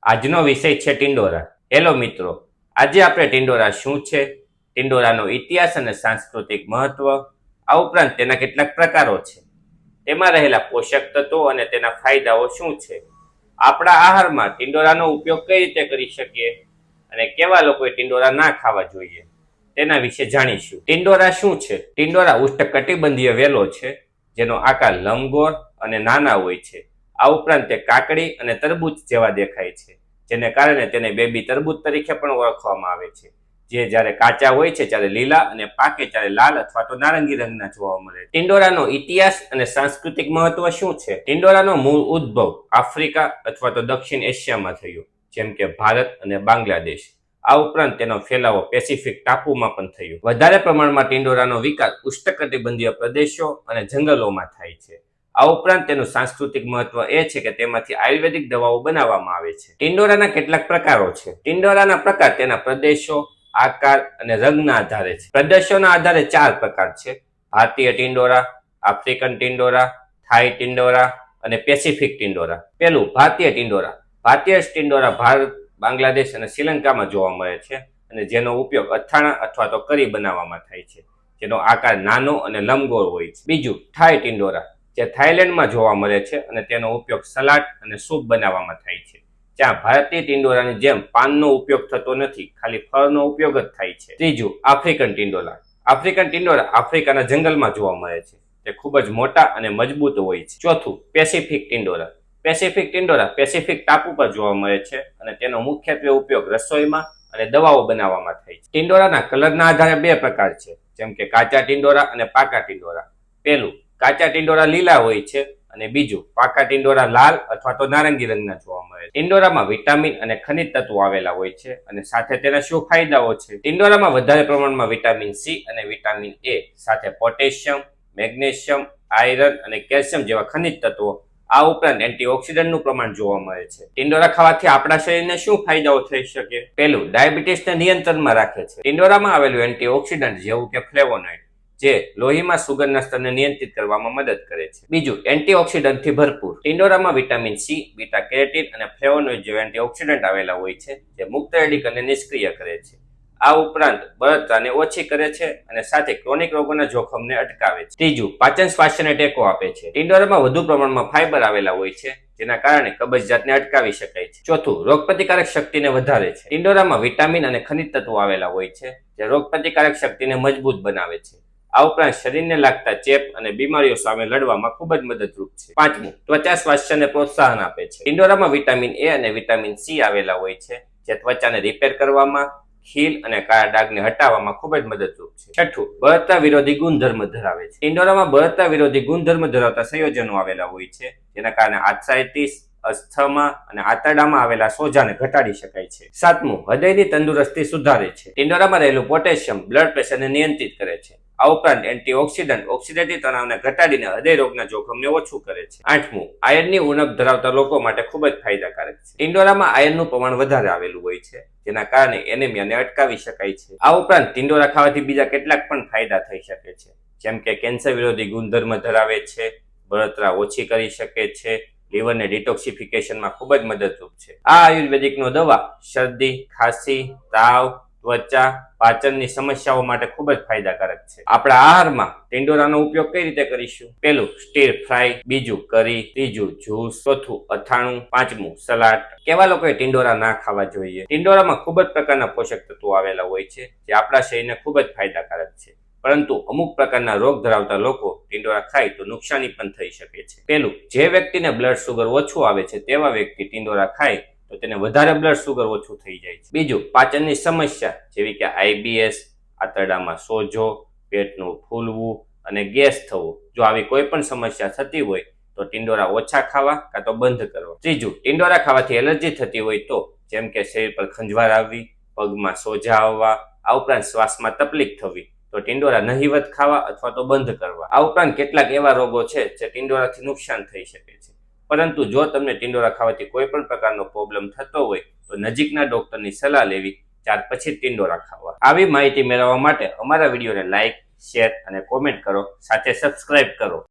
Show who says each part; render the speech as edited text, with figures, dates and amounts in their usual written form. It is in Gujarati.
Speaker 1: આજનો વિષય છે ટિંડોરા. હેલો મિત્રો, આજે આપણે ટિંડોરા શું છે, ટિંડોરાનો ઇતિહાસ અને સાંસ્કૃતિક મહત્વ, આ ઉપરાંત તેના કેટલાક પ્રકારો છે, તેમાં રહેલા પોષક તત્વો અને તેના ફાયદાઓ શું છે, આપણા આહારમાં ટિંડોરાનો ઉપયોગ કઈ રીતે કરી શકીએ અને કેવા લોકોએ ટિંડોરા ના ખાવા જોઈએ તેના વિશે જાણીશું. ટિંડોરા શું છે? ટિંડોરા ઉષ્ણકટિબંધીય વેલો છે જેનો આકાર લંબગોળ અને નાના હોય છે. આ ઉપરાંત તે કાકડી અને તરબૂચ જેવા દેખાય છે, જેને કારણે તેને બેબી તરબૂચ તરીકે પણ ઓળખવામાં આવે છે, જે જ્યારે કાચા હોય છે ત્યારે લીલા અને પાકે ત્યારે લાલ અથવા તો નારંગી રંગના જોવા મળે. ટિંડોરાનો ઇતિહાસ અને સાંસ્કૃતિક મહત્વ શું છે? ટિંડોરાનો મૂળ ઉદ્ભવ આફ્રિકા અથવા તો દક્ષિણ એશિયામાં થયો, જેમ કે ભારત અને બાંગ્લાદેશ. આ ઉપરાંત તેનો ફેલાવો પેસિફિક ટાપુમાં પણ થયો. વધારે પ્રમાણમાં ટિંડોરાનો વિકાસ ઉષ્ણકટિબંધીય પ્રદેશો અને જંગલોમાં થાય છે. આ ઉપરાંત તેનું સાંસ્કૃતિક મહત્વ એ છે કે તેમાંથી આયુર્વેદિક દવાઓ બનાવવામાં આવે છે. ટિંડોરાના કેટલાક પ્રકારો છે. ટિંડોરાના પ્રકાર તેના પ્રદેશો, આકાર અને રંગના આધારે છે. પ્રદેશોના આધારે 4 પ્રકાર છે: ભારતીય ટિંડોરા, આફ્રિકન ટિંડોરા, થાઈ ટિંડોરા અને પેસિફિક ટિંડોરા. પહેલું, ભારતીય ટિંડોરા. ભારતીય ટિંડોરા ભારત, બાંગ્લાદેશ અને શ્રીલંકામાં જોવા મળે છે અને જેનો ઉપયોગ અથાણા અથવા તો કરી બનાવવામાં થાય છે, જેનો આકાર નાનો અને લંબગોળ હોય છે. બીજું, થાઈ ટિંડોરા, જે થાઈલેન્ડમાં જોવા મળે છે અને તેનો ઉપયોગ સલાડ અને સૂપ બનાવવામાં થાય છે, જ્યાં ભારતીય ટિંડોરાની જેમ પાનનો ઉપયોગ થતો નથી, ખાલી ફળનો ઉપયોગ જ થાય છે. ત્રીજું, આફ્રિકન ટિંડોરા. આફ્રિકન ટિંડોરા આફ્રિકાના જંગલમાં જોવા મળે છે. તે ખૂબ જ મોટા અને મજબૂત હોય છે. ચોથું, પેસિફિક ટિંડોરા. પેસિફિક ટિંડોરા પેસિફિક ટાપુ પર જોવા મળે છે અને તેનો મુખ્યત્વે ઉપયોગ રસોઈમાં અને દવાઓ બનાવવામાં થાય છે. ટિંડોરાના કલરના આધારે 2 પ્રકાર છે, જેમ કે કાચા ટિંડોરા અને પાકા ટિંડોરા. પહેલું, કાચા ટિંડોરા લીલા હોય છે અને બીજું, પાકા ટિંડોરા લાલ અથવા તો નારંગી રંગના જોવા મળે છે. ટિંડોરામાં વિટામિન અને ખનિજ તત્વો આવેલા હોય છે અને સાથે તેના શું ફાયદાઓ છે? ટિંડોરામાં વધારે પ્રમાણમાં વિટામિન સી અને વિટામિન એ સાથે પોટેશિયમ, મેગ્નેશિયમ, આયરન અને કેલ્શિયમ જેવા ખનિજ તત્વો, આ ઉપરાંત એન્ટીઓક્સિડન્ટનું પ્રમાણ જોવા મળે છે. ટિંડોરા ખાવાથી આપણા શરીરને શું ફાયદાઓ થઈ શકે? પહેલું, ડાયાબિટીસને નિયંત્રણમાં રાખે છે. ટિંડોરામાં આવેલું એન્ટીઓક્સિડન્ટ જેવું કે ફ્લેવોનોઇડ, જે લોહીમાં સુગરના સ્તરને નિયંત્રિત કરવામાં મદદ કરે છે. બીજું, એન્ટીઓક્સિડન્ટથી ભરપૂર. ટિંડોરામાં વિટામિન સી, બીટા કેરોટીન અને ફ્લેવોનોઇડ જેવા એન્ટીઓક્સિડન્ટ આવેલા હોય છે, જે મુક્ત રેડિકલને નિષ્ક્રિય કરે છે. આ ઉપરાંત બળતરાને ઓછી કરે છે અને સાથે ક્રોનિક રોગોના જોખમને અટકાવે છે. ત્રીજું, પાચન સ્વાસ્થ્યને ટેકો આપે છે. ટિંડોરામાં વધુ પ્રમાણમાં ફાઇબર આવેલા હોય છે, જેના કારણે કબજિયાતને અટકાવી શકાય છે. ચોથું, રોગપ્રતિકારક શક્તિને વધારે છે. ટિંડોરામાં વિટામિન અને ખનિજ તત્વો આવેલા હોય છે, જે રોગપ્રતિકારક શક્તિને મજબૂત બનાવે છે. આ ઉપરાંત શરીરને લાગતા ચેપ અને બીમારીઓ સામે લડવામાં ખૂબ જ મદદરૂપ છે. પાંચમું, ત્વચા સ્વાસ્થ્યને પ્રોત્સાહન આપે છે. ટિંડોરામાં વિટામિન એ અને વિટામિન સી આવેલા હોય છે, જે ત્વચાને રિપેર કરવામાં, ખીલ અને કાળા ડાઘને હટાવવામાં ખૂબ જ મદદરૂપ છે. છઠ્ઠું, બળતરા વિરોધી ગુણધર્મ ધરાવે છે. ટિંડોરામાં બળતરા વિરોધી ગુણધર્મ ધરાવતા સંયોજનો આવેલા હોય છે, જેના કારણે આર્થરાઇટિસ, અસ્થમા અને આંતરડામાં આવેલા સોજાને ઘટાડી શકાય છે. સાતમું, હૃદયની તંદુરસ્તી સુધારે છે. ટિંડોરામાં રહેલું પોટેશિયમ બ્લડ પ્રેશરને નિયંત્રિત કરે છે. આ ઉપરાંત એન્ટીઓક્સિડન્ટ ઓક્સિડેટિવ તણાવને ઘટાડીને હૃદય રોગના જોખમને ઓછું કરે છે. આઠમું, આયર્નની ઉણપ ધરાવતા લોકો માટે ખૂબ જ ફાયદાકારક છે. ટિંડોરામાં આયર્નનું પ્રમાણ વધારે આવેલું હોય છે, જેના કારણે એનેમિયાને અટકાવી શકાય છે. આ ઉપરાંત ટિંડોરા ખાવાથી બીજા કેટલાક પણ ફાયદા થઈ શકે છે, જેમ કે કેન્સર વિરોધી ગુણધર્મ ધરાવે છે, બળતરા ઓછી કરી શકે છે, લીવરને ડિટોક્સિફિકેશનમાં ખૂબ જ મદદરૂપ છે. આ આયુર્વેદિકનો દવા શરદી, ખાંસી, તાવ, ત્વચા, પાચનની સમસ્યાઓ માટે ખૂબ જ ફાયદાકારક છે. આપણા આહારમાં ટિંડોરાનો ઉપયોગ કઈ રીતે કરીશું? પહેલું, સ્ટીર ફ્રાય. બીજું, કરી. ત્રીજું, જ્યુસ. ચોથું, અથાણું. પાંચમું, સલાડ. કેવા લોકોએ ટિંડોરા ના ખાવા જોઈએ? ટિંડોરામાં ખૂબ જ પ્રકારના પોષક તત્વો આવેલા હોય છે, જે આપણા શરીરને ખૂબ જ ફાયદાકારક છે, પરંતુ અમુક પ્રકારના રોગ ધરાવતા લોકો ટિંડોરા ખાય તો નુકસાની પણ થઈ શકે છે. પહેલું, જે વ્યક્તિને બ્લડ સુગર ઓછું આવે છે તેવા વ્યક્તિ ટિંડોરા ખાય તો તેને વધારે બ્લડ સુગર ઓછું થઈ જાય છે. બીજું, પાચનની સમસ્યા જેવી કે આઈબીએસ, આંતરડામાં સોજો, પેટનું ફૂલવું અને ગેસ થવું, જો આવી કોઈ પણ સમસ્યા થતી હોય તો ટિંડોરા ઓછા ખાવા કાં તો બંધ કરવા. ત્રીજું, ટિંડોરા ખાવાથી એલર્જી થતી હોય તો, જેમ કે શરીર પર ખંજવાળ આવવી, પગમાં સોજા આવવા, આ ઉપરાંત શ્વાસમાં તકલીફ થવી, તો ટિંડોરા નહિવત ખાવા અથવા તો બંધ કરવા. આ ઉપરાંત કેટલાક એવા રોગો છે જે ટિંડોરાથી નુકસાન થઈ શકે છે, પરંતુ જો તમને ટિંડોરા ખાવાથી કોઈ પણ પ્રકારનો પ્રોબ્લેમ થતો હોય તો નજીકના ડોક્ટરની સલાહ લેવી, ત્યાર પછી ટિંડોરા ખાવા. આવી માહિતી મેળવવા માટે અમારા વિડીયોને લાઇક, શેર અને કોમેન્ટ કરો, સાથે સબસ્ક્રાઇબ કરો.